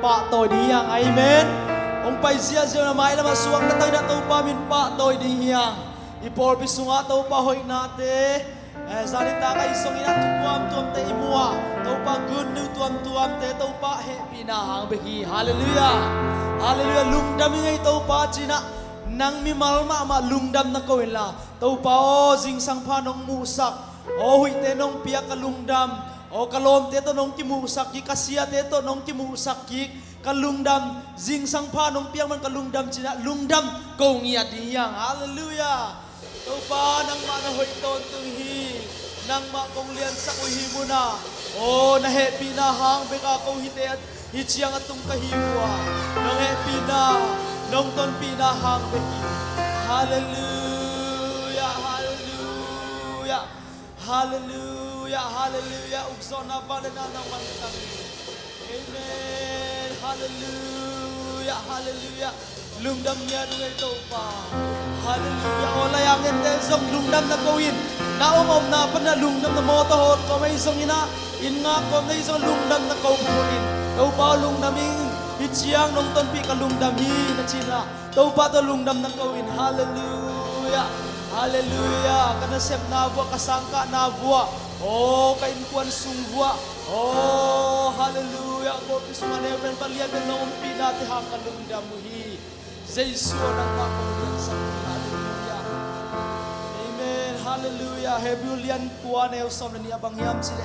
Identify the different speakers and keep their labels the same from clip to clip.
Speaker 1: pa tôi đi hàng amen ông pai sia sia na mai lama suang na tang na to pa min pa tôi đi hàng ipor bisunga to pa hoi na te zalita kai song ina tuam te imua to pa good new tuam te to pa happy na hang beki hallelujah hallelujah lungdam ngai to pa china nang mi malma ma lungdam na ko la to pa o jing sang pha nong musak o hui te nong pia ka lungdam o kalom te to nong ki musak ki kasia te to nong ki musak ki kalungdam jing sang pha nong piang man kalungdam china lungdam ko ngia di yang hallelujah to pa nang ma na hoi ton tung hi nang ma kong lian sak hi muna o na happy na hang be ka ko hi te hi chiang atung ka hi wa nong happy na nong ton pi na hang be hi hallelujah hallelujah hallelujah hallelujah ukzona valena nang manitang amen hallelujah hallelujah lungdam nya ngai to pa hallelujah ola yang ente zong lungdam na koin na om na pa na lungdam na mo to hot ko mai zong ina in nga ko mai zong lungdam na ko kuin to pa lungdam in chiang nong ton pi ka lungdam hi na china to pa to lungdam na koin hallelujah hallelujah kana sep na bua kasangka na bua oh kain kuan sung bua oh hallelujah ko pismane ben palian ben nong pi na ti ha ka lungdam hi Jesus nang makulian sa hallelujah amen hallelujah hebulian kuan eu som ni abang yam sile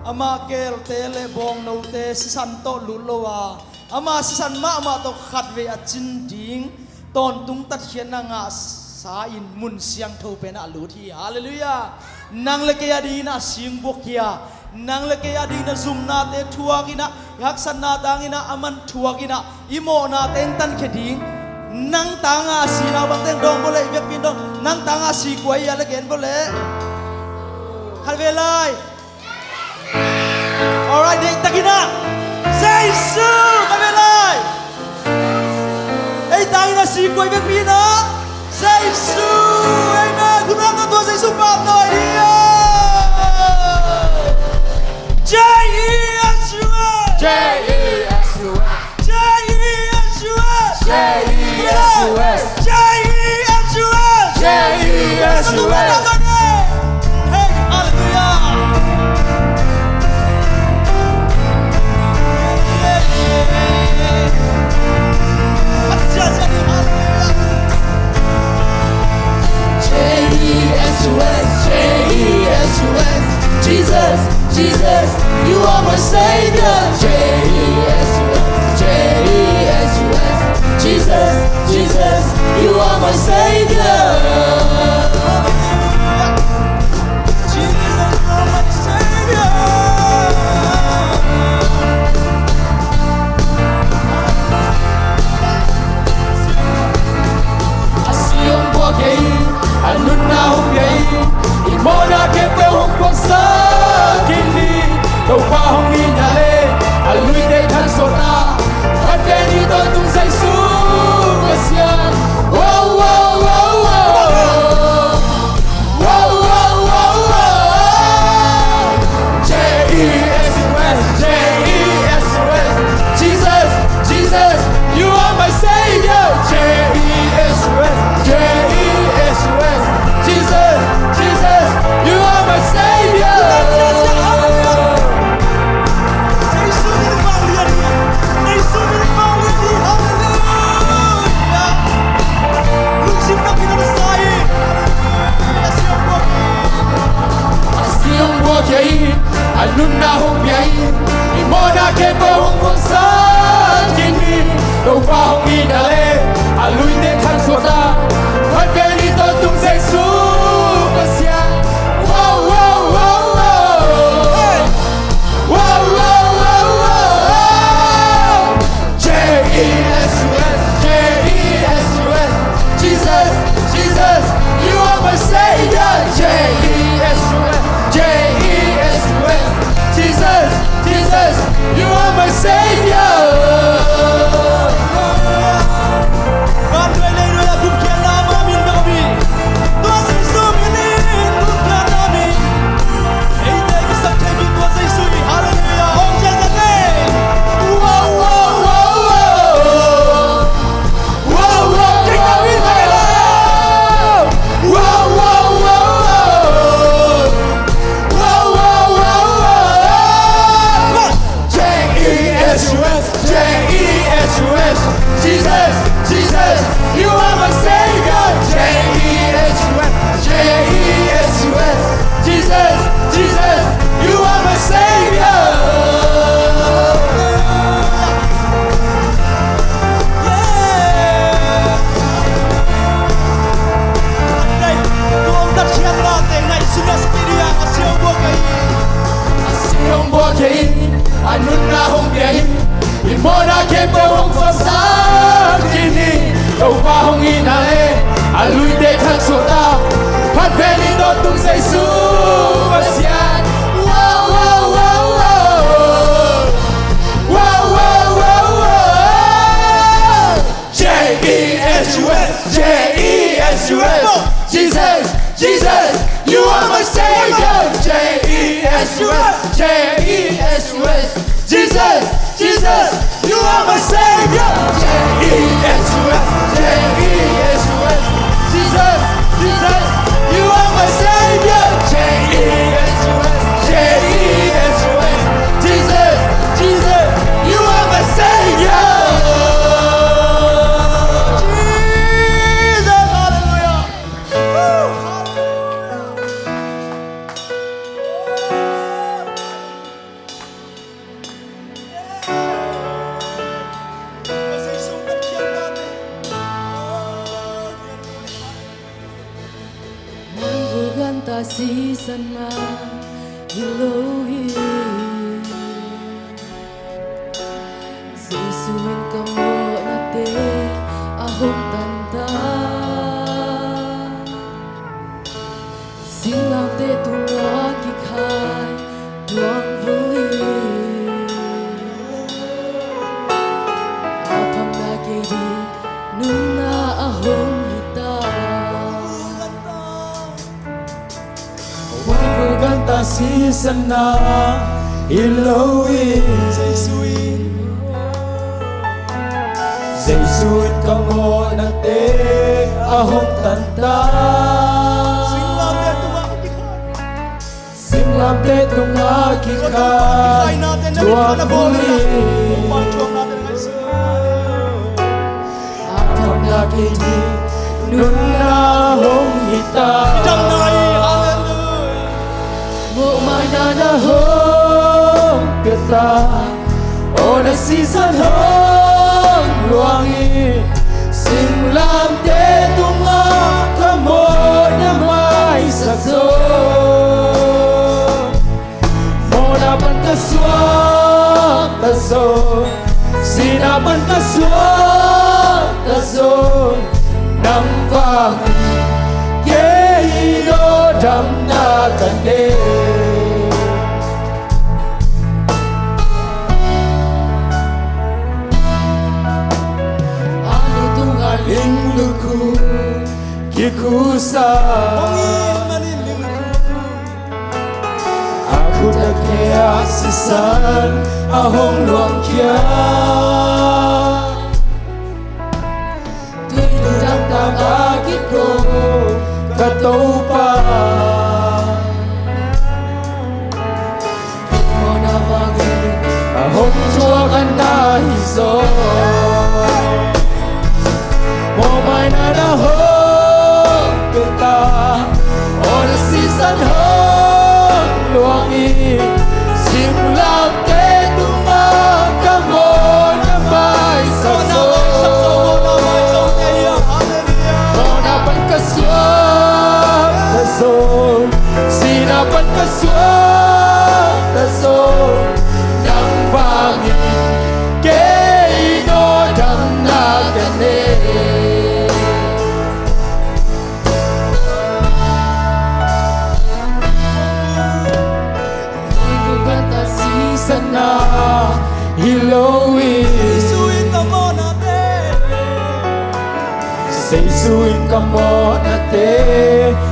Speaker 1: ama kel tele bong no te sisan to lulowa ama sisan ma to khatwe a chin ding ton tung tat hian na nga sa in mun siang tho pe na lu thi hallelujah nang le ke adi na sing bok ya nang le ke adi na zum na te thua kina yak san na dangina aman thua kina imo na ten tan kheding nang tanga si na bang teng dong bole vek pin dong nang tanga si kwai ya again bole khalvelai alright dei takina jesu khalvelai ei tangina si kwai vek pin na jesu amen kunang ka to jesu pa noi dia Jesus
Speaker 2: Jesus.
Speaker 1: Hey, hallelujah.
Speaker 2: khen bao hồng phật sáng tin đi cầu qua hồng in ai à lui để thang số ta phát về đi đốt tung say su và xian wow wow wow wow wow wow wow wow J-E-S-U-S J-E-S-U-S Jesus Jesus you are my savior J-E-S-U-S J-E-S-U-S Jesus Jesus you are my savior J-E-S-U-S J-E-S-U-S Jesus Jesus you are my savior J-E-S-U-S J-E-S-U-S Jesus Jesus you are my savior
Speaker 1: Jesus, hallelujah. Kasi sukat yan natin.
Speaker 3: Mangguganta si sana Elohim Sisuin ka mo nate ahong tanda Silang te tulog ikay tuang vuli Apam na kedi nung na ahong hita
Speaker 2: Mangguganta si sana Elohim Zaysuit ka mo na te ahong tanda Singlam te tungaki ka tuwag muli Akam na kini nung nahong hita Mo mananahong kita O nasisan hong luwangi Singlam te tunga kamo na may sakso Mo naman kaswag taso Sinaman kaswag taso Nang pangin Kehino dam na kande Ano tung aling luku Kikusa Aku tak kaya sisan Ahong luang kia Tidurang tak akit ko Katopa Mo na bangin Ahong tuwakan na hiso Mo may nanahong kita O nasisan hong luwangi Simlang te tumaka mo na may sakso Mo na pagkaswag taso Sinapan kaswag taso Nang bangin Kehino dam na gane Mangguganta si sana Elohim Sisuin ka mo na te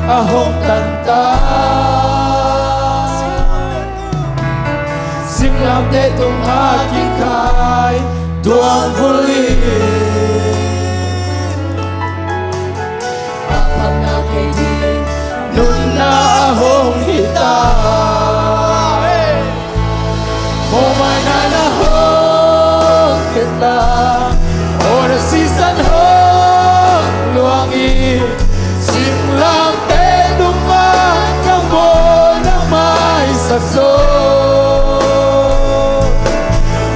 Speaker 2: ahong kanta Singlam te tung aking kay tuang huli Apang na kay din nun na ahong hita Mo may nanahong kita O nasisan hong luwangi Singlang te dumaka mo na may sakso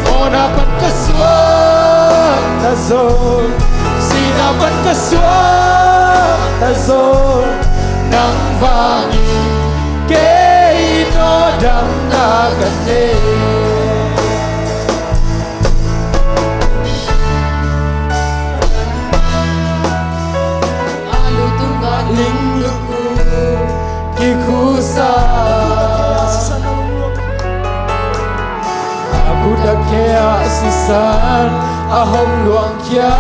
Speaker 2: O napan kaswag taso Sinapan kaswag taso Nang bangin Kehino dam na gane san ahong luang kia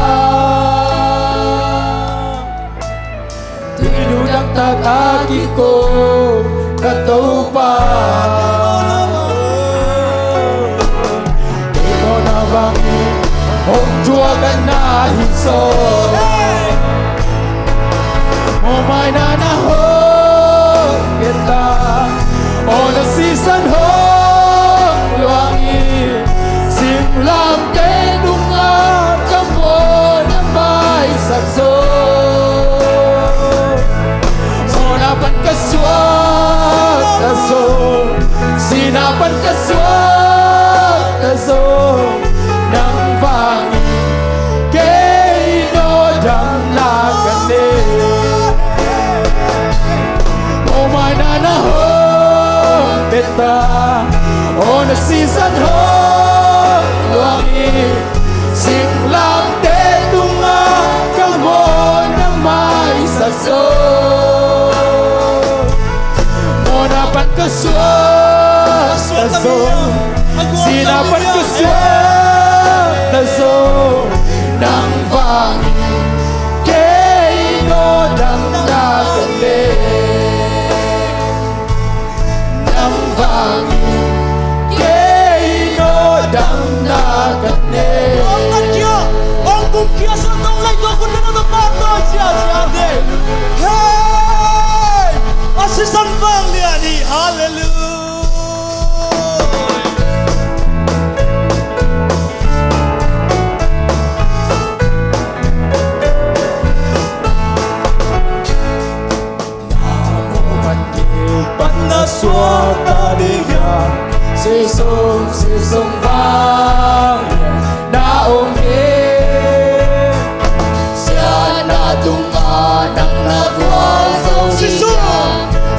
Speaker 2: tinudang tataki ko katupan imo na bangin hong jua ka na hiso o may nanahon kita o nasisan hong luangin simlang tenungan kamo na may sakso Sinapan kaswag taso Sinapan kaswag taso Nang bangin kay inodang lagani O mananahon beta O nasisan hong luangin Simlang tenungan kamo na may sakso Sinapan kaswag taso Sinapan kaswag taso Nang bangin kay inodang nagali Nang bangin kay inodang nagali
Speaker 1: Ang nadya, ang bukya sa taulay ko kung nananapato siya siya Hey! Asisan bang niya ni Hallelujah!
Speaker 2: Panaswata niya Sisong bang naungin Siya natungan ang nagwasaw niya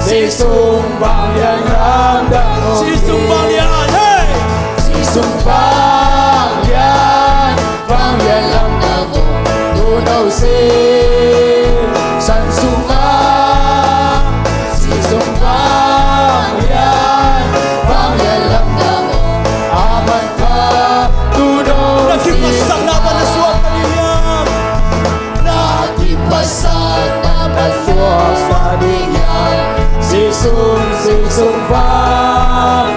Speaker 2: Sisong bang yan ramdam
Speaker 1: Sisong bang niya, hey!
Speaker 2: Sisong bang yan ramdam Tunaw si Sansunga Sisong bang yan ramdam Aman ka tunaw si
Speaker 1: Nakipasang na panaswat na niya
Speaker 2: Nakipasang na panaswat sa niya Sisong bang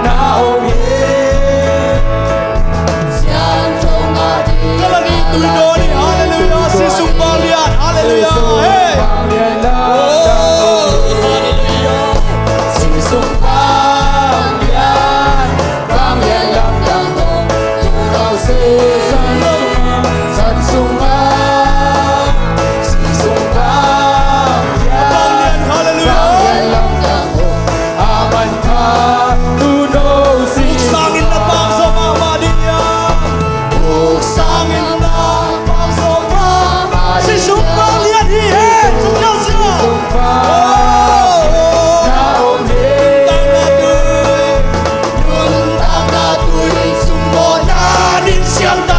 Speaker 2: naungin Siyang tungadi
Speaker 1: Kalani tulo ni Hallelujah! Sisong bang niya, Hallelujah! Hey! Oh! Hallelujah!
Speaker 2: Sisong bang yan lang Tunaw si Sansunga Sisong bang yan
Speaker 1: Hallelujah!
Speaker 2: Aman ka tunaw si
Speaker 1: Sangin na pa sa mama niya
Speaker 2: Sangin na
Speaker 1: Sisong bang niya ni Hey! Sumyaw siya!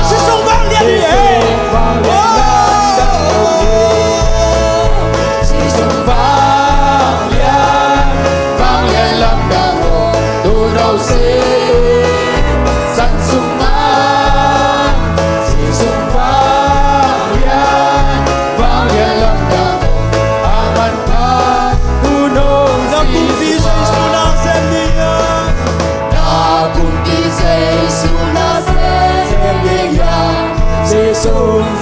Speaker 1: Sisong bang niya ni Hey!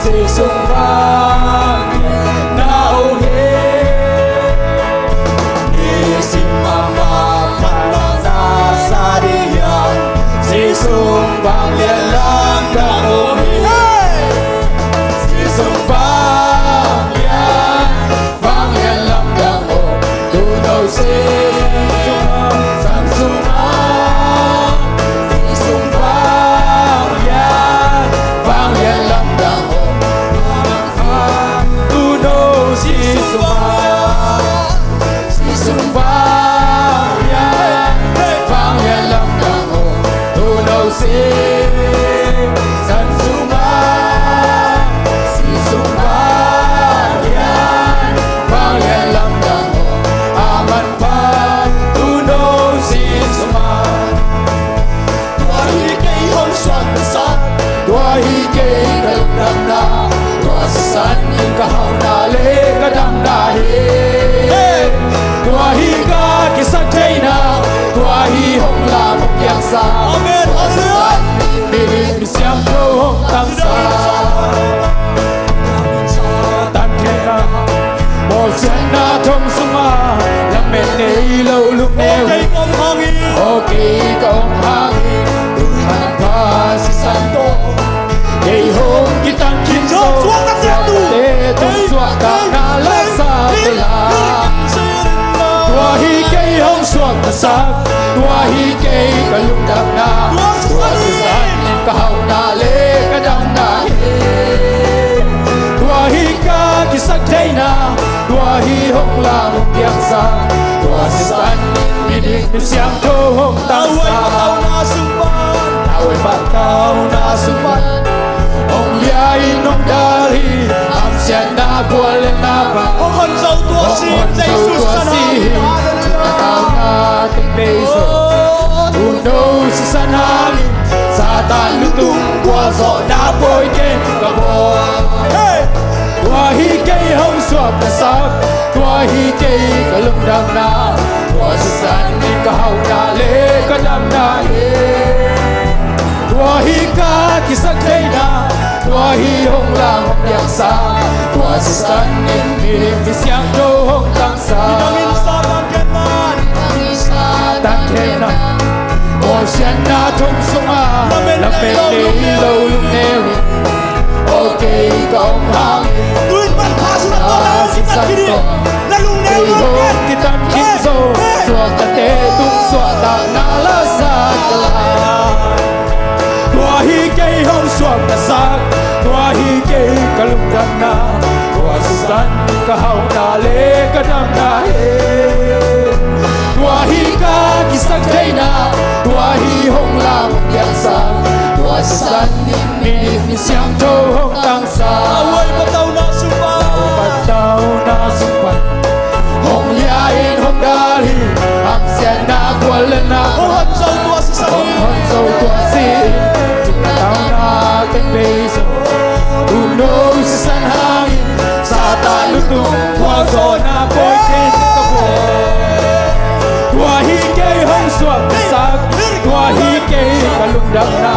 Speaker 2: Sisong bang nauhin Isin mama panasa diyan Sisong bang lang nauhin Sisong bang lang nauhin Tunaw si Sansunga Sisong bang lang nauhin Sisong bang yan Pangyalam ka mo Tunaw si cây cả lúc đam na tua san in cả hậu na lê cả đam na he tua hi ca ki sắc thế na tua hi hồng la một giang sa
Speaker 1: Amen.
Speaker 2: san in mi siam câu hồng tăng sa tan khe na một chân na thông suma làm mệt này lâu lúc neo
Speaker 1: Cây con hangin.
Speaker 2: ok công hang hang pa si santo ngày hôm kita kinso te tung suak ka na la sa la tua hi cây hong suak na sa tua hi cây ka lung dam na tua si san ka hau na le ka dam na tua hi ka ki sak thai na tua hi hong la muk tiang sa tua si san mi dik mi siang tho hong tang
Speaker 1: Away pataw
Speaker 2: Away
Speaker 1: na sumpan.
Speaker 2: batao na suman Ông yai nong dali Ang siya na kuwal na ba
Speaker 1: Ông hân dấu tua
Speaker 2: Ông
Speaker 1: xin.
Speaker 2: hon
Speaker 1: Dây
Speaker 2: sâu
Speaker 1: sus
Speaker 2: tua
Speaker 1: sa
Speaker 2: si Tao na ting peso Uno si san hangin Satan lutung Kwa zo na boy ken kabo
Speaker 1: Hey.
Speaker 2: Tua hi cây hong suap na sak Tua hi cây ka lung dam na Tua si san ni ka hau na le ka dam na Tua hi ca ki sak thai na Tua hi hong la mok yang sa Tua si san in mi mi siang do hong tang sa
Speaker 1: Nangin sa bangketan.
Speaker 2: Tan khe na Mo sian na thong sunga La pe ni lâu lung neo Ok công hang
Speaker 1: Tuin man pasu na to na si takiri. Lalung
Speaker 2: Cây
Speaker 1: neo
Speaker 2: hong
Speaker 1: man.
Speaker 2: ki tan kin so Suak ta te tung suak ta na la sa la Tua hi cây hong suak na sak Tua hi cây ka lung dam na Tua si san ka hau na le ka dam na he Tua hi ka ki sak thai na Tua hi hong la mok yang sa Tua si san mi mi siang tho hong tang sa
Speaker 1: Away pataw na sumpan.
Speaker 2: Patao na sumpan Hong yain hong dali Ang siya na kuwal na
Speaker 1: Ông hân dấu tua si sa
Speaker 2: Hong hon sâu tua si Tao na ting peso Uno si san hangin Satan lutung Kwa zo na boy ken kabo Tua hi cây hong suak na sak Tua hi cây ka lung dam na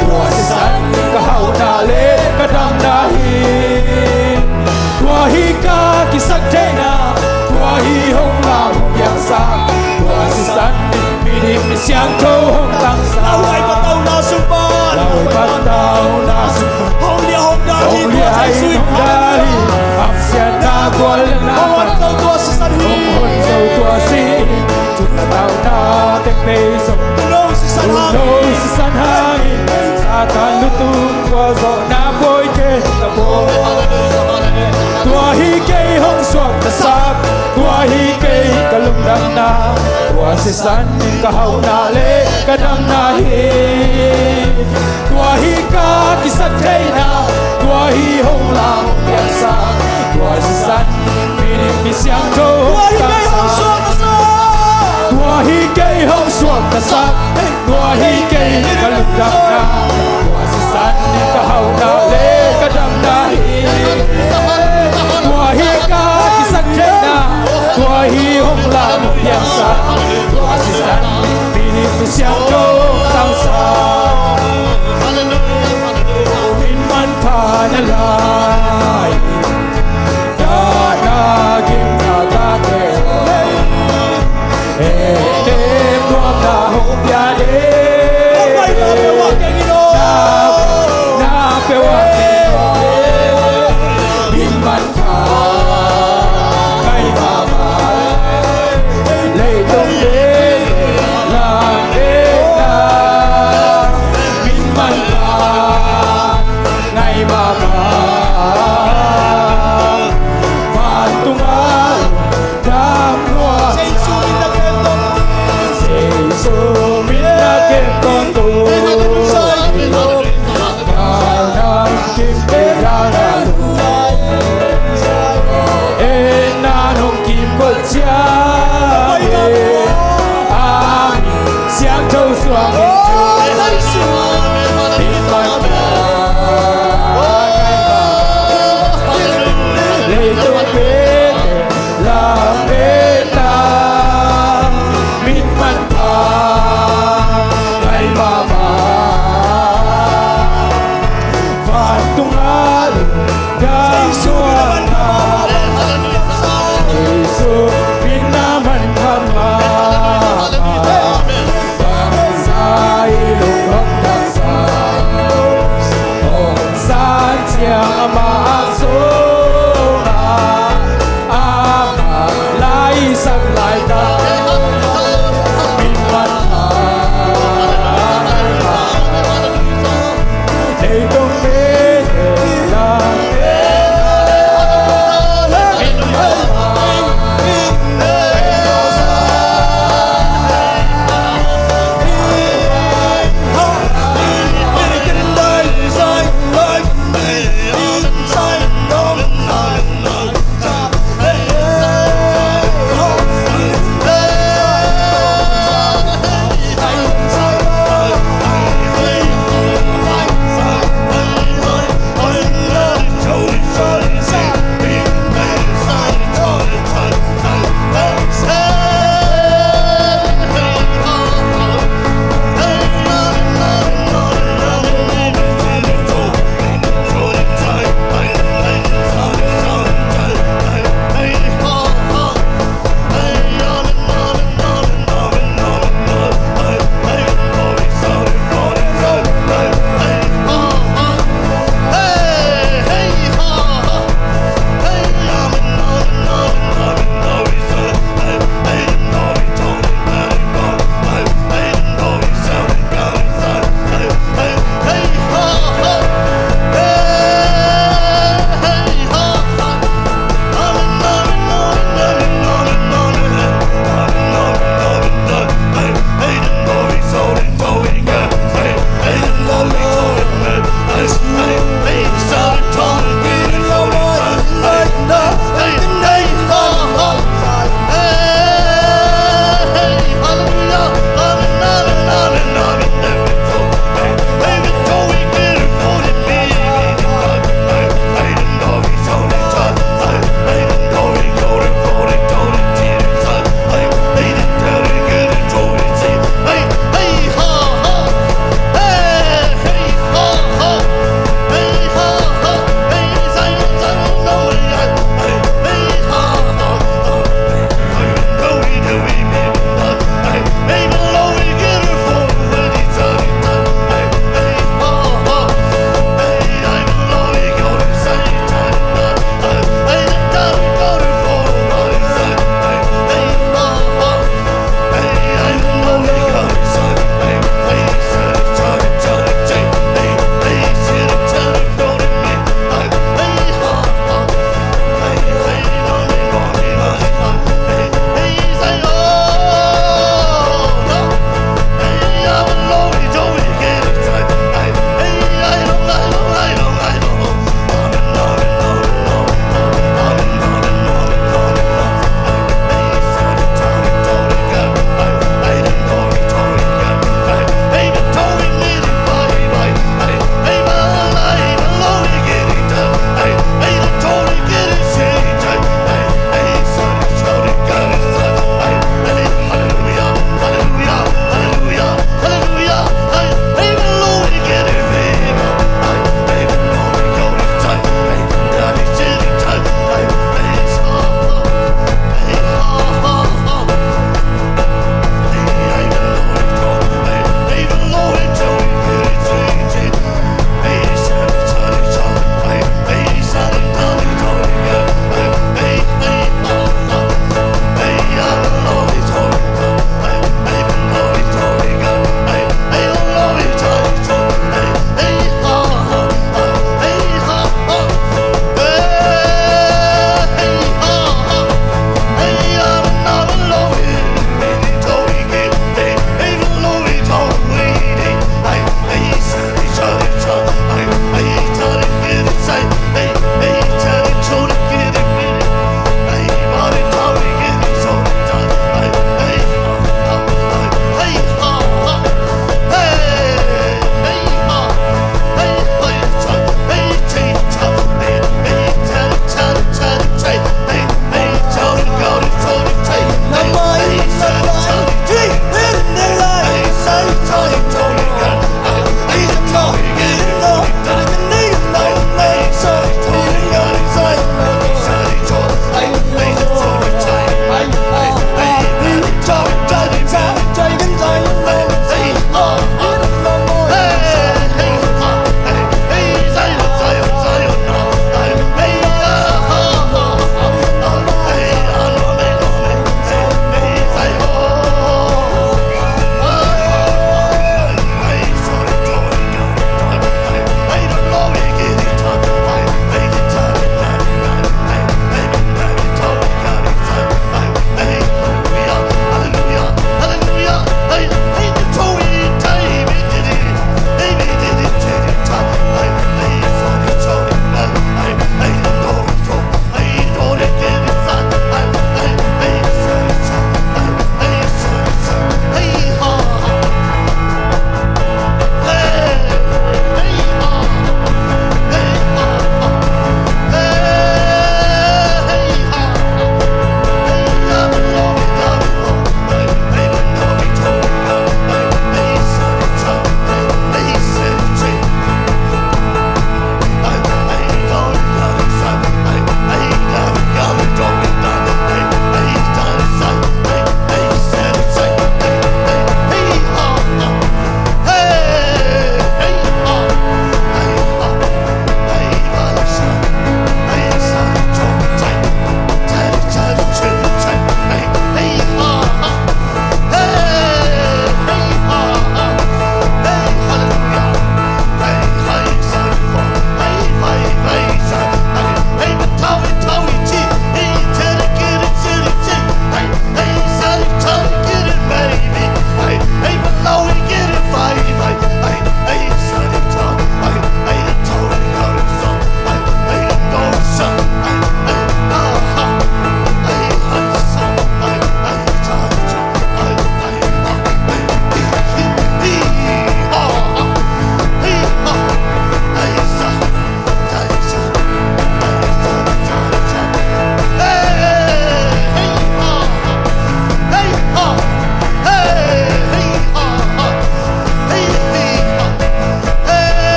Speaker 2: Tua si san ka hau na le ka dam na hi Tua hi ca ki sak thai na Tua hi hong la mok yang sa Tua si san mi dik mi siang tho hong tang sa
Speaker 1: Away pataw na sumpan.
Speaker 2: Laway patao na sumpan
Speaker 1: Hong lia hong dali.
Speaker 2: Ông
Speaker 1: Tua
Speaker 2: liai
Speaker 1: say suy.
Speaker 2: nong dali Ang siya na kuwal na
Speaker 1: Ông
Speaker 2: ba
Speaker 1: hân dấu tua si sa
Speaker 2: Ông hon sâu tua si Chut na tao na ting peso
Speaker 1: No si sa
Speaker 2: Uno si san hangin Satan lutung Kwa zo na boy ken kabo Tua hi cây hong suak na sak Tua hi cây ka lung dam na Tua si san ka hau na le ka dam na hi Tua hi ca ki sak thai na Tua hi hong la mok yang sa Tua si san mi ni mi siang tho
Speaker 1: Tua hi
Speaker 2: tang
Speaker 1: cây hong
Speaker 2: sa
Speaker 1: suak na sa.
Speaker 2: Tua hi cây hong suak na sak Tua hi cây ka lung dam na Tua si san ka hau na le ka dam na hi Tua hi ca ki sak thai na Tua hi hong la mok yang sa Tua si san mi ni mi siang tho tang sa Min man pa na lai Da na gim na ta ke Em nuam na hong pia de
Speaker 1: Away na pewa kengino.
Speaker 2: Na pewa Min man pa Kai ma ma Lei tong de La de na Min man pa Ngai ma ma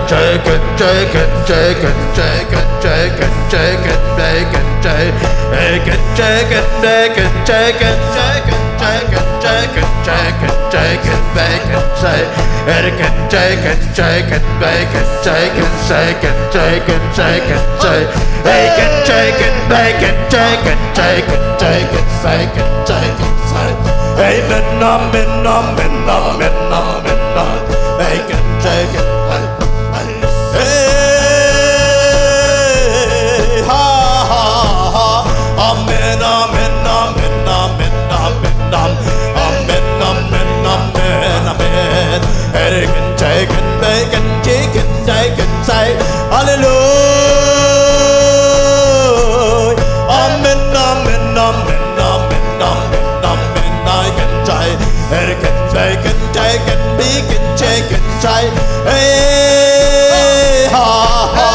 Speaker 2: chicken, chicken, chicken, chicken, chicken, chicken, bacon, chicken, chicken, bacon, chicken, chicken, chicken, chicken, chicken, chicken, bacon, chicken, chicken, chicken, bacon, chicken, chicken, chicken, chicken, bacon, chicken, bacon, chicken, chicken, chicken, bacon, chicken, hey, nom, nom, nom, nom, nom, nom, bacon, chicken, hey, ha, ha, ha, amen, amen, amen, amen, amen, amen, amen, amen, amen, bacon, chicken, bacon, chicken, chicken, say, hallelujah, amen, amen, amen, amen, amen, amen, I can try, bacon, bacon, chicken, bacon, chicken, say, hey, ha, ha,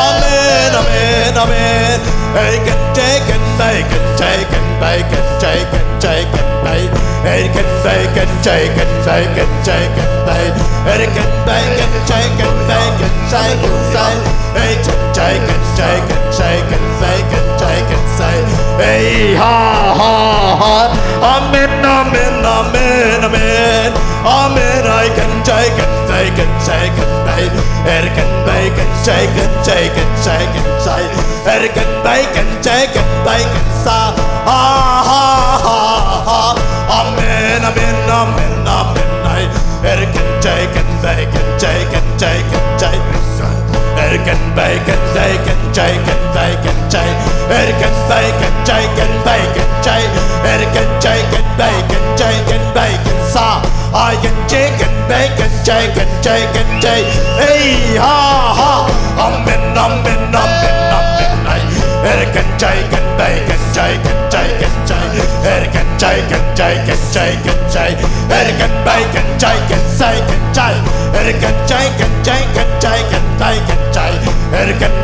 Speaker 2: amen, amen, amen, bacon, chicken, bacon, chicken, bacon, chicken, chicken, bacon, bacon, chicken, bacon, chicken, bacon, bacon, bacon, chicken, bacon, chicken, say, bacon, chicken, chicken, chicken, bacon, chicken, say, hey, ha, ha, ha, amen, amen, amen, amen, amen, I can chicken, bacon, chicken, bacon, bacon, bacon, chicken, chicken, chicken, say, bacon, bacon, chicken, bacon, sa, ha, ha, ha, ha, amen, amen, amen, amen, I, bacon, chicken, bacon, chicken, chicken, chicken, say, bacon, bacon, bacon, chicken, bacon, chicken, bacon, bacon, chicken, bacon, chicken, bacon, chicken, bacon, chicken, bacon, sa, I can chicken, bacon, chicken, chicken, chicken, hey, ha, ha, amen, amen, amen, amen, I, bacon, chicken, bacon, chicken, chicken, chicken, bacon, chicken, chicken, chicken, chicken, bacon, bacon, chicken, chicken, chicken, bacon, chicken, chicken, chicken, bacon, chicken,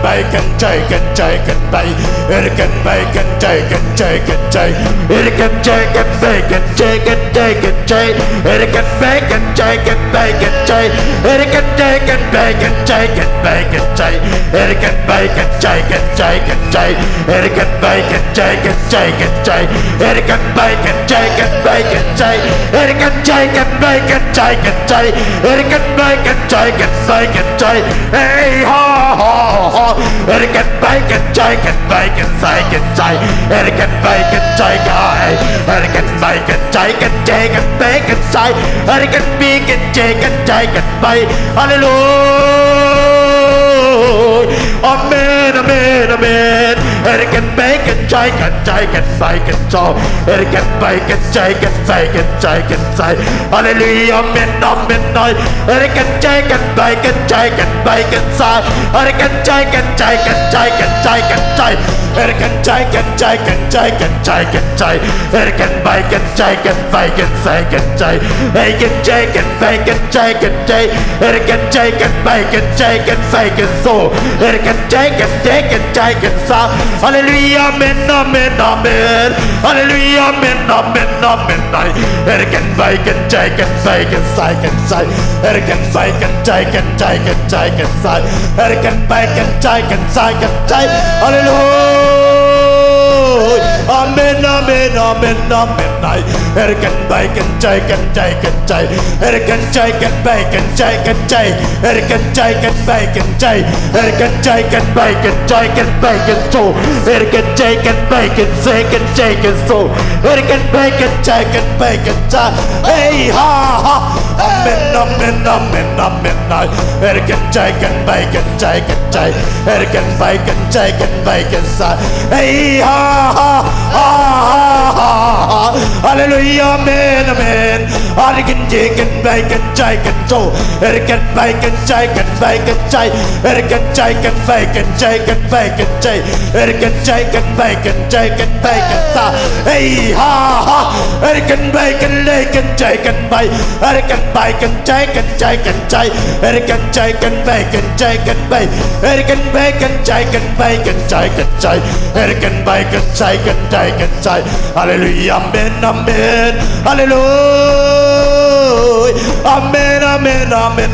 Speaker 2: bacon, chicken, chicken, bacon, bacon, chicken, chicken, chicken, bacon, chicken, bacon, chicken, chicken, chicken, bacon, bacon, chicken, bacon, chicken, bacon, chicken, bacon, chicken, bacon, chicken, bacon, bacon, chicken, chicken, chicken, bacon, bacon, chicken, chicken, chicken, bacon, bacon, chicken, bacon, chicken, bacon, chicken, bacon, chicken, chicken, bacon, bacon, chicken, bacon, chicken, hey, ha, ha, ha, bacon, bacon, chicken, bacon, chicken, chicken, bacon, bacon, chicken, bacon, bacon, chicken, chicken, bacon, chicken, bacon, bacon, chicken, chicken, bacon, hallelujah, amen, amen, amen, bacon, bacon, chicken, chicken, bacon, so, bacon, bacon, chicken, bacon, chicken, chicken, hallelujah, amen, amen, bacon, chicken, bacon, chicken, bacon, so, bacon, chicken, chicken, chicken, chicken, chicken, bacon, chicken, chicken, chicken, chicken, chicken, bacon, bacon, chicken, bacon, chicken, chicken, bacon, chicken, bacon, chicken, chicken, bacon, chicken, bacon, chicken, bacon, so, bacon, chicken, chicken, chicken, so, hallelujah, amen, amen, amen, hallelujah, amen, amen, amen, bacon, bacon, chicken, bacon, chicken, chicken, bacon, bacon, chicken, chicken, chicken, bacon, bacon, chicken, chicken, chicken, hallelujah, amen, amen, amen, amen, bacon, bacon, chicken, chicken, chicken, bacon, chicken, bacon, chicken, chicken, bacon, chicken, bacon, chicken, bacon, chicken, bacon, chicken, bacon, so, bacon, chicken, bacon, chicken, chicken, so, bacon, bacon, chicken, bacon, hey, ha, ha, amen, amen, amen, amen, bacon, chicken, bacon, chicken, chicken, bacon, bacon, chicken, bacon, hey, ha, ha, ha, ha, ha, hallelujah, amen, amen, bacon, chicken, bacon, chicken, so, bacon, bacon, chicken, bacon, chicken, bacon, chicken, bacon, chicken, bacon, chicken, bacon, chicken, bacon, chicken, bacon, hey, ha, ha, bacon, bacon, bacon, chicken, bacon, bacon, chicken, chicken, chicken, bacon, chicken, bacon, chicken, bacon, bacon, chicken, bacon, chicken, chicken, bacon, bacon, chicken, chicken, chicken, hallelujah, amen, amen, hallelujah. Amen, amen, amen.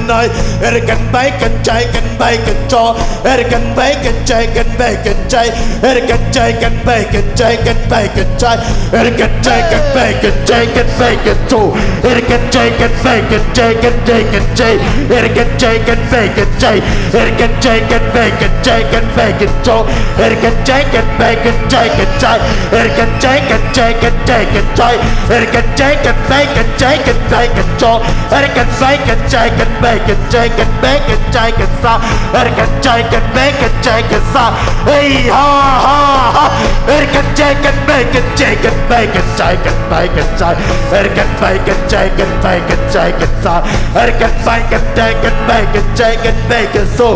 Speaker 2: Erkan bacon, chicken, bacon, jaw. Erkan bacon, chicken, bacon, jay. Erkan chicken, bacon, chicken, bacon, jay. Erkan chicken, bacon, chicken, bacon, jaw. Erkan chicken, bacon, chicken, chicken, jay. Erkan chicken, bacon, jay. Erkan chicken, bacon, chicken, bacon, jaw. Erkan chicken, bacon, chicken, jay. Erkan chicken, chicken, chicken, jay. Erkan chicken, bacon, chicken, bacon, jaw. Erkan bacon, chicken, bacon, chicken, bacon, chicken, sa. Erkan chicken, bacon, chicken, sa. Hey ha ha ha. Erkan chicken, bacon, chicken, bacon, chicken, bacon, sa. Erkan bacon, chicken, bacon, chicken, sa. Erkan bacon, chicken, bacon, chicken, bacon, so.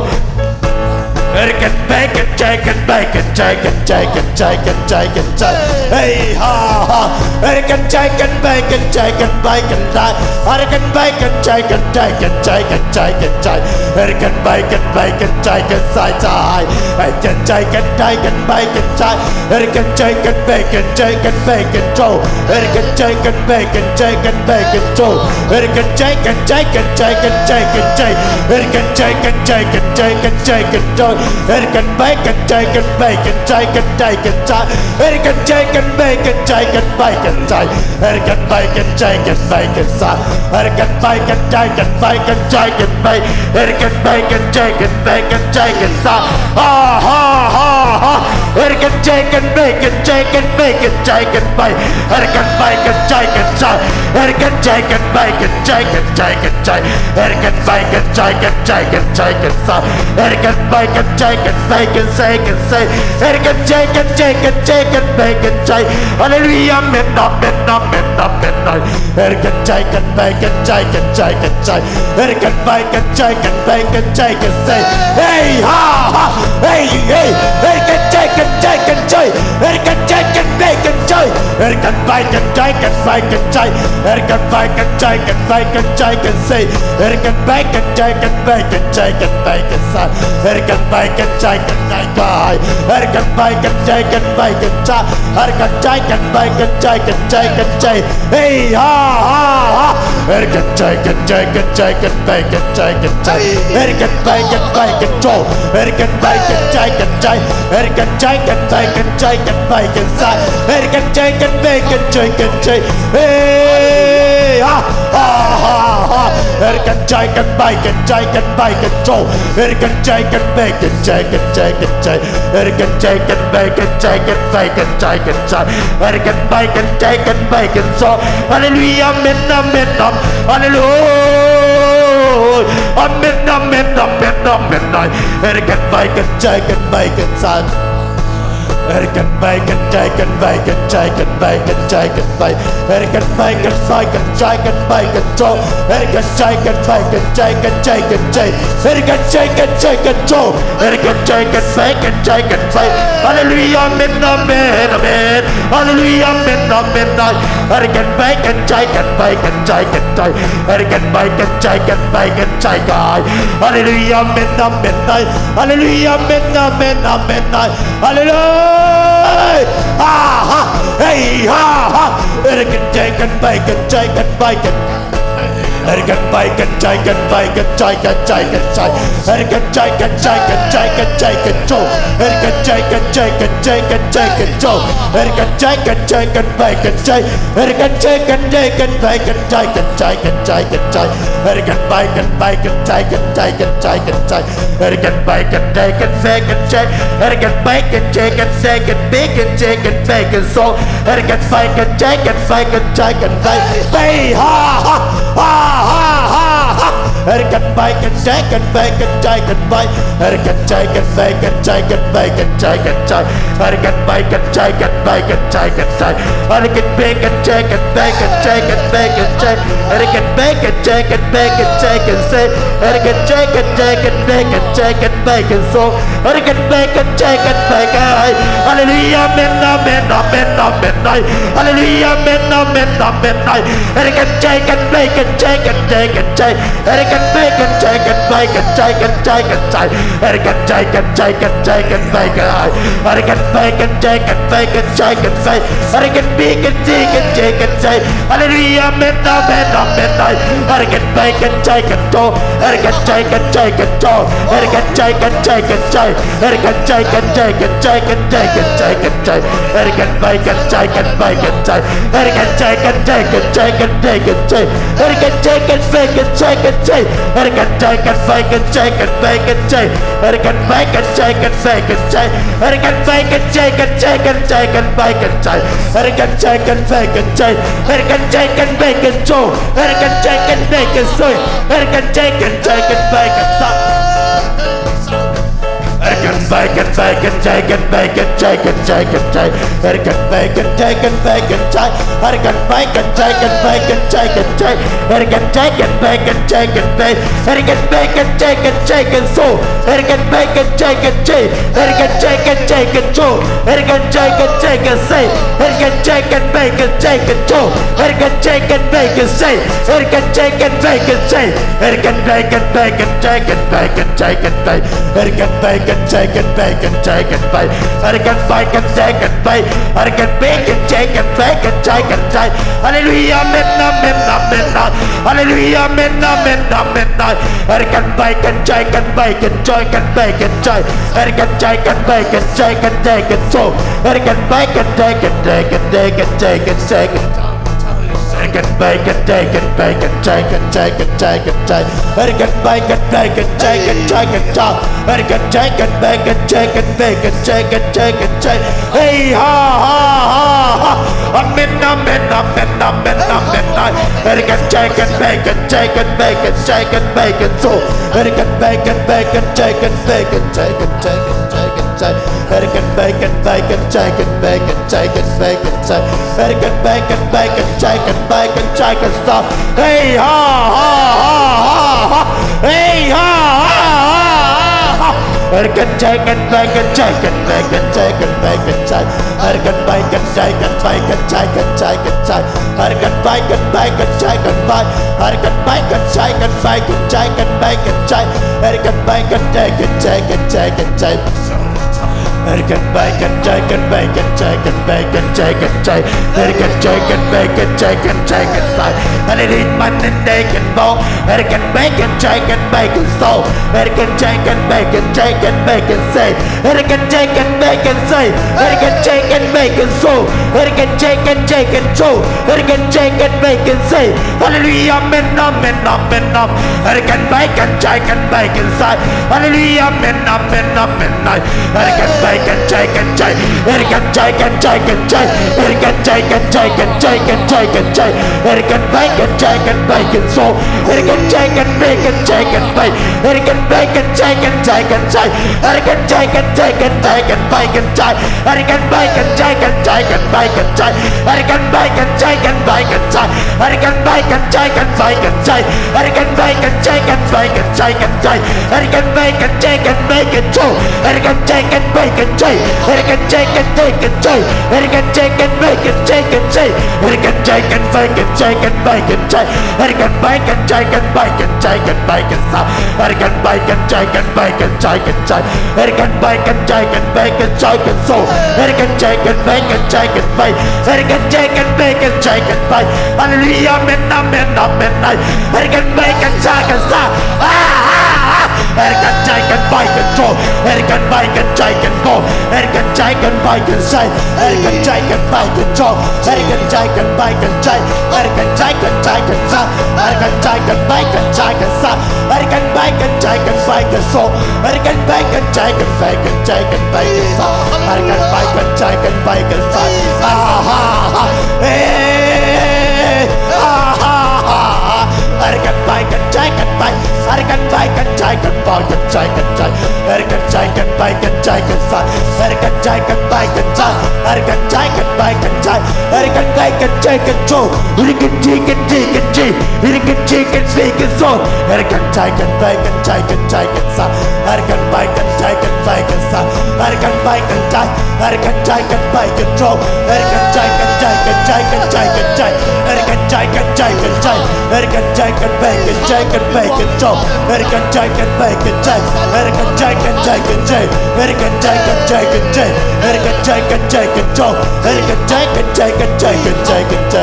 Speaker 2: Erkan bacon, chicken, bacon, chicken, chicken, chicken, chicken, chicken. Hey ha ha. Erkan chicken, bacon, chicken, bacon, chicken. Erkan bacon, chicken, chicken, chicken, chicken, chicken. Erkan bacon, bacon, chicken, side side. Erkan chicken, chicken, bacon, chicken. Erkan chicken, bacon, chicken, bacon, Joe. Erkan chicken, bacon, chicken, bacon, Joe. Erkan chicken, chicken, chicken, chicken, chicken. Erkan chicken, chicken, chicken, chicken, Joe. Erkan bacon, chicken, bacon, chicken, chicken, chicken. Erkan chicken, bacon, chicken, bacon, chicken. Erkan bacon, chicken, bacon, chicken. Erkan bacon, chicken, bacon, chicken, bacon. Erkan bacon, chicken, bacon, chicken, chicken. Ha ha ha ha. Erkan chicken, bacon, chicken, bacon, chicken, bacon. Erkan bacon, chicken, chicken. Erkan chicken, bacon, chicken, chicken, chicken. Erkan bacon, chicken, chicken, chicken, chicken. Erkan bacon, chicken, bacon, chicken, chicken. Erkan chicken, chicken, chicken, bacon, chicken. Hallelujah, amen, amen, amen, amen. Erkan chicken, bacon, chicken, chicken, chicken. Erkan bacon, chicken, bacon, chicken, chicken. Hey ha ha. Hey hey. Erkan chicken, chicken, chicken. Erkan chicken, bacon, chicken. Erkan bacon, chicken, bacon, chicken. Erkan bacon, chicken, bacon, chicken, chicken. Erkan bacon, chicken, bacon, chicken, bacon, chicken. Erkan bacon, chicken, chicken. Erkan bacon, chicken, bacon, chicken. Erkan chicken, bacon, chicken, chicken, chicken. Hey ha ha ha. Erkan chicken, chicken, chicken, bacon, chicken, chicken. Erkan bacon, bacon, Joe. Erkan bacon, chicken, chicken. Erkan chicken, bacon, chicken, bacon, chicken. Erkan chicken, bacon, chicken, chicken. Hey ha ha ha ha. Erkan chicken, bacon, chicken, bacon, Joe. Erkan chicken, bacon, chicken, chicken, chicken. Erkan chicken, bacon, chicken, bacon, chicken, chicken. Erkan bacon, chicken, bacon, so. Hallelujah, amen, amen, amen. Hallelujah. Amen, amen, amen, amen. Erkan bacon, chicken, bacon, son. Erkan bacon, chicken, bacon, chicken, bacon, chicken, bacon. Erkan bacon, bacon, chicken, bacon, Joe. Erkan chicken, bacon, chicken, chicken, chicken. Erkan chicken, chicken, Joe. Erkan chicken, bacon, chicken, bacon. Hallelujah, amen, amen, amen. Hallelujah, amen, amen. Erkan bacon, chicken, bacon, chicken, chicken. Erkan bacon, chicken, bacon, chicken. Hallelujah, amen, amen. Hallelujah, amen, amen, amen. Hallelujah. Ha ha. Hey ha ha. Erkan chicken, bacon, chicken, bacon. Erkan bacon, chicken, bacon, chicken, chicken, chicken. Erkan chicken, chicken, chicken, chicken, Joe. Erkan chicken, chicken, chicken, chicken, Joe. Erkan chicken, chicken, bacon, chicken. Erkan chicken, chicken, bacon, chicken, chicken, chicken, chicken. Erkan bacon, bacon, chicken, chicken, chicken, chicken. Erkan bacon, chicken, bacon, chicken. Erkan bacon, chicken, chicken, bacon, chicken, bacon, so. Erkan bacon, chicken, bacon, chicken, bacon. Hey ha ha ha ha ha ha. Erkan bacon, chicken, bacon, chicken, bacon. Erkan chicken, bacon, chicken, bacon, chicken, chicken. Erkan bacon, chicken, bacon, chicken, chicken. Erkan bacon, chicken, bacon, chicken, bacon, chicken. Erkan bacon, chicken, bacon, chicken, chicken. Erkan chicken, chicken, bacon, chicken, bacon, so. Erkan bacon, chicken, bacon. Hallelujah, amen, amen, amen, amen. Hallelujah, amen, amen, amen. Erkan chicken, bacon, chicken, chicken, chicken. Erkan กันไปกันใจกันไปกันใจกันใจกันใจกันใจกันใจกันใจกันไปกันอะไรกันไปกันใจกันไปกันใจกันไปอะไรกันปีกันจีกันใจกันใจอะไรเรียเมตตาเมตตาเมตตาอะไรกันไปกันใจกันโตอะไรกันใจกันใจกันโตอะไรกันใจกันใจกันใจอะไรกันใจกันใจกันใจกันใจกันใจกันใจอะไรกันไปกันใจกันไปกันใจอะไรกันใจกันใจกันใจกันใจกันใจอะไรกันใจกันไปกันใจกันใจอะไรกันใจกันไปกันใจกันไปกันใจอะไรกันไปกันใจกันไปกันใจอะไรกันไปกันใจกันใจกันใจกันไปกันใจอะไรกันใจกันไปกันใจอะไรกันใจกันไปกันโจอะไรกันใจกันไปกันซอยอะไรกันใจกันใจกันไปกันซักกันไปกันไปกันใจกันไปกันใจกันใจกันใจกันไปกันใจกันไปกันใจกันไปกันใจกันไปกันใจกันใจกันใจกันไปกันใจกันไปกันไปกันใจกันใจกันโซกันไปกันใจกันใจกันใจกันใจกันโจกันใจกันใจกันเซกันใจกันไปกันใจกันโจกันใจกันไปกันเซกันใจกันไปกันใจกันไปกันไปกันใจกันไปกันใจกันไปกันไปกันใจกันไปกันใจกันไปอะไรกันไปกันใจกันไปอะไรกันไปกันใจกันไปกันใจกันใจฮาเลลูยาเมนนาเมนนาเมนนาฮาเลลูยาเมนนาเมนนาเมนนาอะไรกันไปกันใจกันไปกันใจกันไปกันใจอะไรกันใจกันไปกันใจกันใจกันโซอะไรกันไปกันใจกันใจกันใจกันใจกันใจกันกันไปกันใจกันไปกันใจกันใจกันใจกันใจกันไปกันไปกันใจกันใจกันใจกันใจกันไปกันใจกันไปกันใจกันใจกันใจเฮ้ยฮ่าฮ่าฮ่าฮ่าอเมนอเมนอเมนอเมนอเมนกันใจกันไปกันใจกันไปกันใจกันไปกันโซกันไปกันไปกันใจกันไปกันใจกันใจกันใจกันใจกันไปกันไปกันใจกันไปกันใจกันไปกันใจกันไปกันไปกันใจกันไปกันใจกันซอเฮ้ยฮ่าฮ่าฮ่าฮ่าเฮ้ยฮ่าฮ่าฮ่ากันใจกันไปกันใจกันไปกันใจกันไปกันใจกันไปกันใจกันไปกันใจกันใจกันใจกันไปกันไปกันใจกันไปกันไปกันใจกันไปกันใจกันไปกันใจกันไปกันใจกันใจกันใจกันใจกันไปกันใจกันไปกันใจกันไปกันใจกันใจกันใจกันไปกันใจกันใจกันใจอะไรที่มันนั่นได้กันบอกกันไปกันใจกันไปกันโซ่กันใจกันไปกันใจกันไปกันเซ่กันใจกันไปกันเซ่กันใจกันไปกันโซ่กันใจกันใจกันโซ่กันใจกันไปกันเซ่ฮาเลลูยาเมนนอมเมนนอมเมนนอมกันไปกันใจกันไปกันใส่ฮาเลลูยาเมนนอมเมนนอมเมนนอกันไปกันใจกันใจกันใจกันใจกันใจกันใจกันใจกันใจกันใจกันใจกันไปกันใจกันไปกันโซกันใจกันไปกันใจกันไปกันไปกันใจกันใจกันใจกันใจกันใจกันใจกันไปกันใจกันไปกันใจกันใจกันไปกันใจกันไปกันใจกันไปกันใจกันไปกันใจกันไปกันใจกันไปกันใจกันไปกันใจกันใจกันไปกันใจกันไปกันโซกันใจกันไปกันใจกันใจกันใจกันใจกันใจกันไปกันใจกันใจกันใจกันไปกันใจกันไปกันใจกันไปกันใจกันไปกันใจกันไปกันซากันไปกันใจกันไปกันใจกันใจกันไปกันใจกันไปกันใจกันโซกันใจกันไปกันใจกันไปกันใจกันไปกันใจกันไปฮาเลลูยาเมนนาเมนนาเมนนากันไปกันใจกันซากันใจกันไปกันโจกันไปกันใจกันโกกันใจกันไปกันใส่กันใจกันไปกันโจกันใจกันไปกันใจกันใจกันใจกันซากันใจกันไปกันใจกันซากันไปกันใจกันไปกันโซกันไปกันใจกันไปกันใจกันไปกันซากันไปกันใจกันไปกันซาเฮ้กันไปกันใจกันไปกันไปกันใจกันไปกันใจกันใจกันใจกันไปกันใจกันใส่กันใจกันไปกันใจกันใจกันไปกันใจกันไปกันใจกันโจกันจีกันจีกันจีกันจีกันจีกันโซกันใจกันไปกันใจกันใจกันใส่กันไปกันใจกันไปกันใส่กันไป ไปกันใจกันใจกันไปกันโจกันใจกันใจกันใจกันใจกันใจกันใจกันใจกันใจกันใจกันไปกันใจกันไปกันโจกันใจกันไปกันใจกันใจกันใจกันใจกันใจกันใจกันใจกันใจกันใจกันโจกันใจกันใจกันใจกันใจกันใจ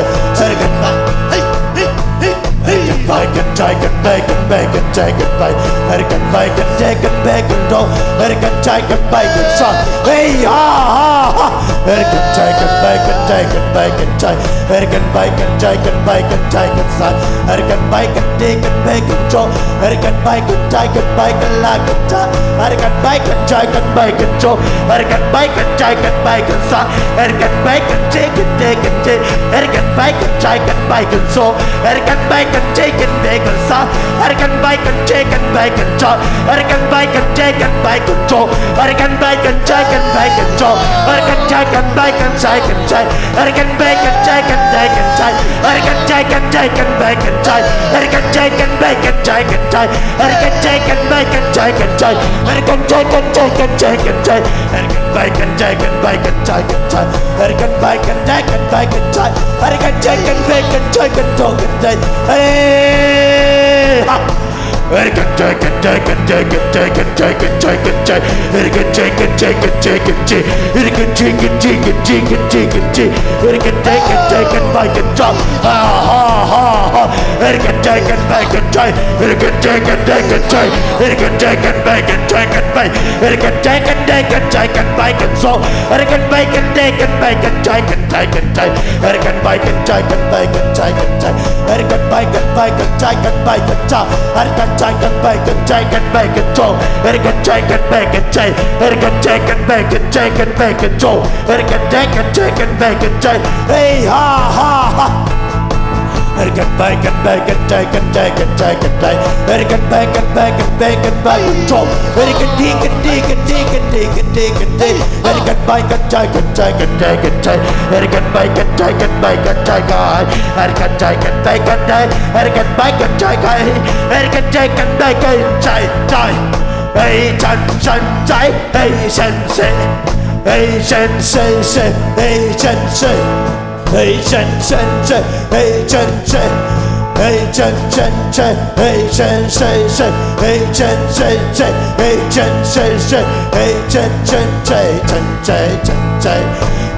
Speaker 2: กันไปกันไปกันใจกันไปกันไปกันใจกันไปกันไปกันใจกันไปกันโดกันใจกันไปกันสอนเฮ้ยฮ่าฮ่ากันใจกันไปกันใจกันไปกันใจกันไปกันใจกันไปกันใจกันสอนกันไปกันดีกันไปกันโจกันไปกันใจกันไปกันลากันใจกันไปกันใจกันไปกันโจกันไปกันใจกันไปกันสอนกันไปกันใจกันดีกันใจกันไปกันใจกันไปกันโจกันไปกันใจกันไปกันสอนกันไปกันใจกันไปกันโจกันไปกันใจกันไปกันโจกันไปกันใจกันไปกันโจกันใจกันไปกันใจกันใจกันไปกันใจกันใจกันใจกันใจกันใจกันไปกันใจกันใจกันไปกันใจกันใจกันใจกันไปกันใจกันใจกันใจกันใจกันใจกันใจกันไปกันใจกันไปกันใจกันใจกันไปกันใจกันไปกันใจกันใจกันไปกันใจกันโจกันใจเฮ้กันใจกันใจกันใจกันใจกันใจกันใจกันใจกันใจกันใจกันใจกันใจกันใจกันใจกันใจกันใจกันใจกันใจกันใจกันไปกันจอฮ่าฮ่าฮ่าฮ่ากันใจกันไปกันใจกันใจกันใจกันใจกันใจกันไปกันใจกันไปกันใจกันใจกันใจกันไปกันโซกันไปกันใจกันไปกันใจกันใจกันใจกันไปกันใจกันไปกันใจกันใจกันไปกันไปกันใจกันไปกันจ้ากันใจกันไปกันใจกันไปกันโจกันใจกันไปกันใจกันใจกันไปกันใจกันไปกันโจกันใจกันใจกันไปกันใจเฮ้ยฮ่าฮ่าฮ่ากันไปกันไปกันใจกันใจกันใจกันใจกันไปกันไปกันไปกันไปกันโจกันดีกันดีกันดีกันดีกันดีกันดีกันไปกันใจกันใจกันใจกันใจกันไปกันใจกันไปกันใจกันใจกันไปกันใจกันไปกันใจกันใจกันไปกันใจใจเฮ้ยฉันใจเฮ้ยฉันเซ่เฮ้ยฉันเซ่เซ่เฮ้ยฉันเซ่Hey chen chen chen, hey chen chen, hey chen chen chen, hey chen chen chen, hey chen chen chen, hey chen chen chen, hey chen chen chen, chen chen chen chen,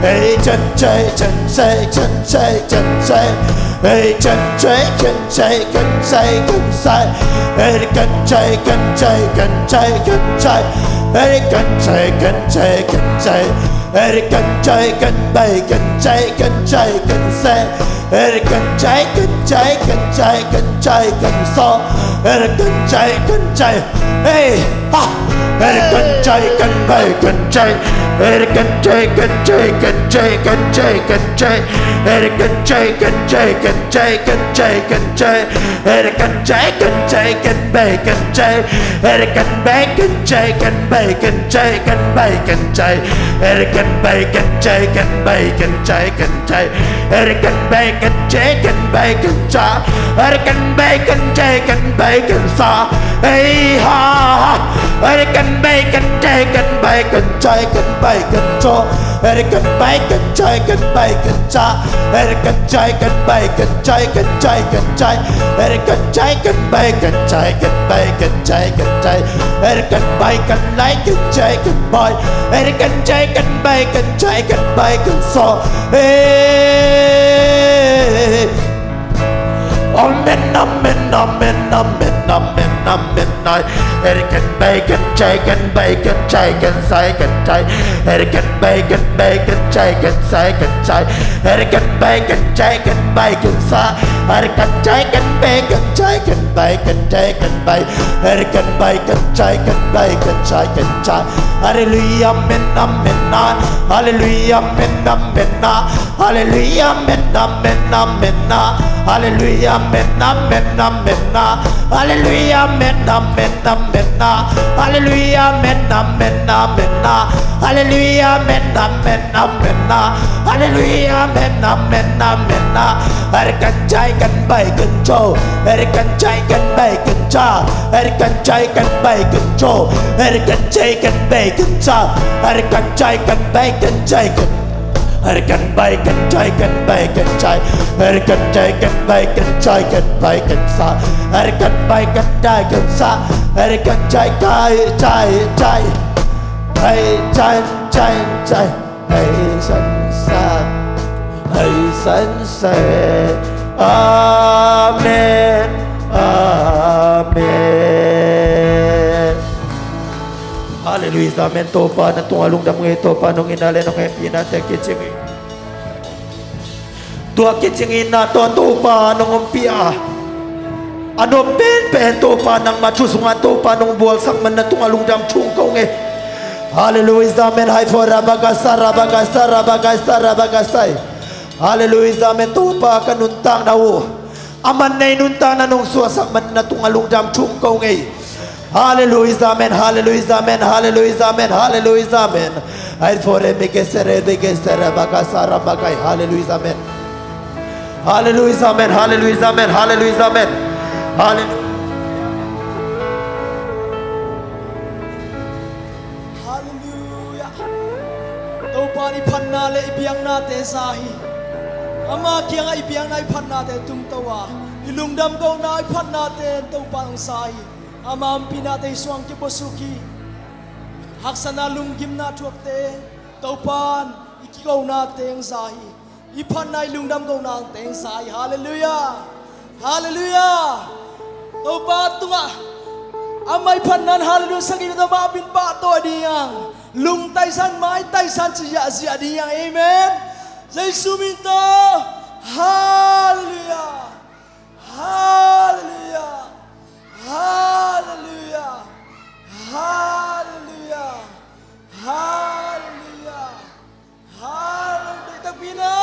Speaker 2: hey chen chen chen chen chen chen chen chen, hey chen chen chen chen chen chen chen chen, hey chen chen chen chen chen chen chen chen, hey chen chen chen chen chen chen.กันใจกันไปกันใจกันใจกันแซ่กันใจกันใจกันใจกันใจกันซอกันใจกันใจเฮ้ยฮะกันใจกันไปกันใจกันใจกันใจกันใจกันใจกันใจกันใจกันใจกันใจกันใจกันใจกันใจกันใจกันไปกันใจกันไปกันใจกันไปกันใจกันไปกันใจกันไปกันใจกันไปกันใจกันใจกันไปกันใจกันไปกันใจกันไปกันใจกันไปกันซาเฮ้ยฮ่ากันไปกันใจกันไปกันใจกันไปกันโจกันไปกันใจกันไปกันจ้ากันใจกันไปกันใจกันใจกันใจกันใจกันไปกันใจกันไปกันใจกันใจกันไปกันไหลกันใจกันบอยกันใจกันไปกันใจกันไปกันโซเฮ้Amen, amen, amen, amen, amen, amen, night. Can bacon, chicken, bacon, chicken, second tie. Can bacon, bacon, chicken, second tie. Can bacon, chicken, bacon, sa. Can chicken, bacon, chicken, bacon, chicken, bacon. Can bacon, chicken, bacon, chicken, chai. Hallelujah, amen, amen, night. Hallelujah, amen, amen, night. Hallelujah, amen, amen, amen, night. Hallelujah, amen, amen, amen, hallelujah, amen, amen, amen, hallelujah, amen, amen, amen, hallelujah, amen, amen, amen, hallelujah, amen, amen, amen, กันใจ กันใบกันโจเอริกันใจกันใบกันจ้าเอริกันใจกันใบกันโจเอริกันใจกันใบกันจ้าเอริกันใจกันใบกันใจกันเอริกันใบกันใจกันใบกันใจเอริกันใจกันใบกันใจกันใบกันซาเอริกันใบกันได้กันซาเอริกันใจกายใจใจให้ใจใจใจให้สันสาให้สันเสริญอาเมนอาเมนฮาเลลูยาเมนโตปานะตัวลุงดำเงยโตปานงอินาเลนงเอปีนาเตกิจิงตัวกิจิงอินาตัวโตปานงอมปีอาano pen to pa nang machusunga to pa nung buwal sak man na tung alung dam chung kong eh hallelujah amen hai for rabagasa rabagasa rabagasa rabagasa hallelujah amen to pa kanuntang na wo aman nay nuntang na nung suwasak man na tung alung dam chung kong eh hallelujah amen hallelujah amen hallelujah amen hallelujah amen hai for emekesere bagasa rabagay hallelujah amen hallelujah amen hallelujah amen hallelujah amen hallelujah
Speaker 1: Hallelujah. Tau pa ni phan na le ibiang na te sahi. Ama kia nga ibiang na phan na te tum tawa. Ilung dam ko na phan na te tau pa ng sahi. Ama ampi na te suang ki bosuki. Haksana lunggim na tuak te. Tau pan ikikaw na te ang sahi. Iphan na ilung dam ko na te ang sahi. Hallelujah. Hallelujah. Tau pa tunga. Amay panan hallelujah sa kita mapin pa to diyang lung taisan mai taisan siya diyang amen say suminto hallelujah hallelujah hallelujah hallelujah hallelujah hallelujah tapina